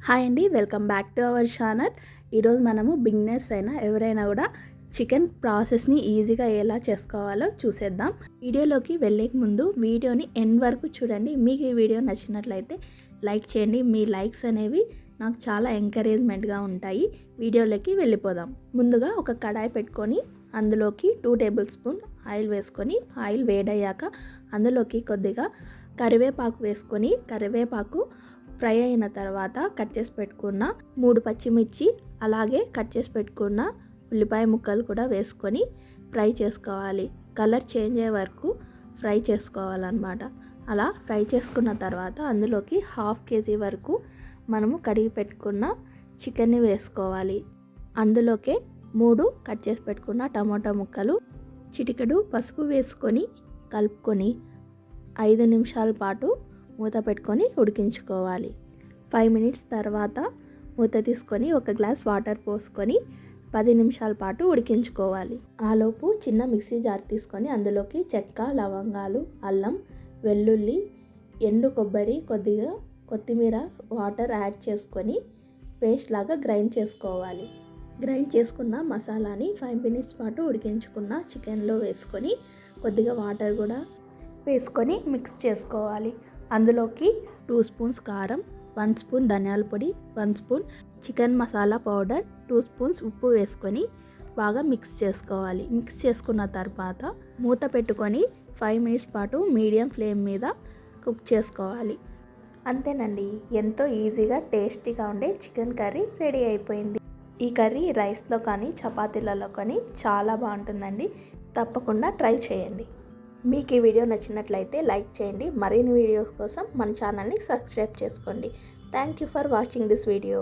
Hi అండి, welcome back to our channel. ఈరోజు మనము బిగినర్స్ అయినా ఎవరైనా కూడా చికెన్ ప్రాసెస్ని ఈజీగా ఎలా చేసుకోవాలో చూసేద్దాం. వీడియోలోకి వెళ్ళే ముందు వీడియోని ఎండ్ వరకు చూడండి. మీకు ఈ వీడియో నచ్చినట్లయితే లైక్ చేయండి. మీ లైక్స్ అనేవి నాకు చాలా ఎంకరేజ్మెంట్గా ఉంటాయి. వీడియోలోకి వెళ్ళిపోదాం. ముందుగా ఒక కడాయి పెట్టుకొని అందులోకి 2 టేబుల్ స్పూన్ ఆయిల్ వేసుకొని ఆయిల్ వేడయ్యాక అందులోకి కొద్దిగా కరివేపాకు వేసుకొని కరివేపాకు ఫ్రై అయిన తర్వాత కట్ చేసి పెట్టుకున్న 3 పచ్చిమిర్చి అలాగే కట్ చేసి పెట్టుకున్న ఉల్లిపాయ ముక్కలు కూడా వేసుకొని ఫ్రై చేసుకోవాలి. కలర్ చేంజ్ అయ్యే వరకు ఫ్రై చేసుకోవాలన్నమాట. అలా ఫ్రై చేసుకున్న తర్వాత అందులోకి 1/2 kg వరకు మనము కడిగి పెట్టుకున్న చికెన్ని వేసుకోవాలి. అందులోకే 3 కట్ చేసి పెట్టుకున్న టమాటా ముక్కలు, చిటికెడు పసుపు వేసుకొని కలుపుకొని 5 నిమిషాల పాటు మూత పెట్టుకొని ఉడికించుకోవాలి. 5 మినిట్స్ తర్వాత మూత తీసుకొని ఒక గ్లాస్ వాటర్ పోసుకొని 10 నిమిషాల పాటు ఉడికించుకోవాలి. ఆలోపు చిన్న మిక్సీ జార్ తీసుకొని అందులోకి చెక్క, లవంగాలు, అల్లం, వెల్లుల్లి, ఎండు కొబ్బరి, కొద్దిగా కొత్తిమీర, వాటర్ యాడ్ చేసుకొని పేస్ట్ లాగా గ్రైండ్ చేసుకోవాలి. గ్రైండ్ చేసుకున్న మసాలాని 5 మినిట్స్ పాటు ఉడికించుకున్న చికెన్లో వేసుకొని కొద్దిగా వాటర్ కూడా వేసుకొని మిక్స్ చేసుకోవాలి. అందులోకి 2 స్పూన్స్ కారం, 1 స్పూన్ ధనియాల పొడి, 1 spoon chicken masala powder, 2 spoons ఉప్పు వేసుకొని బాగా మిక్స్ చేసుకోవాలి. మిక్స్ చేసుకున్న తర్వాత మూత పెట్టుకొని 5 మినిట్స్ పాటు మీడియం ఫ్లేమ్ మీద కుక్ చేసుకోవాలి. అంతేనండి, ఎంతో ఈజీగా టేస్టీగా ఉండే చికెన్ కర్రీ రెడీ అయిపోయింది. ఈ కర్రీ రైస్లో కానీ చపాతీలలో కానీ చాలా బాగుంటుందండి. తప్పకుండా ట్రై చేయండి. మీకు ఈ వీడియో నచ్చినట్లయితే లైక్ చేయండి. మరిన్ని వీడియోస్ కోసం మన ఛానల్ని సబ్స్క్రైబ్ చేసుకోండి. Thank you for watching this video.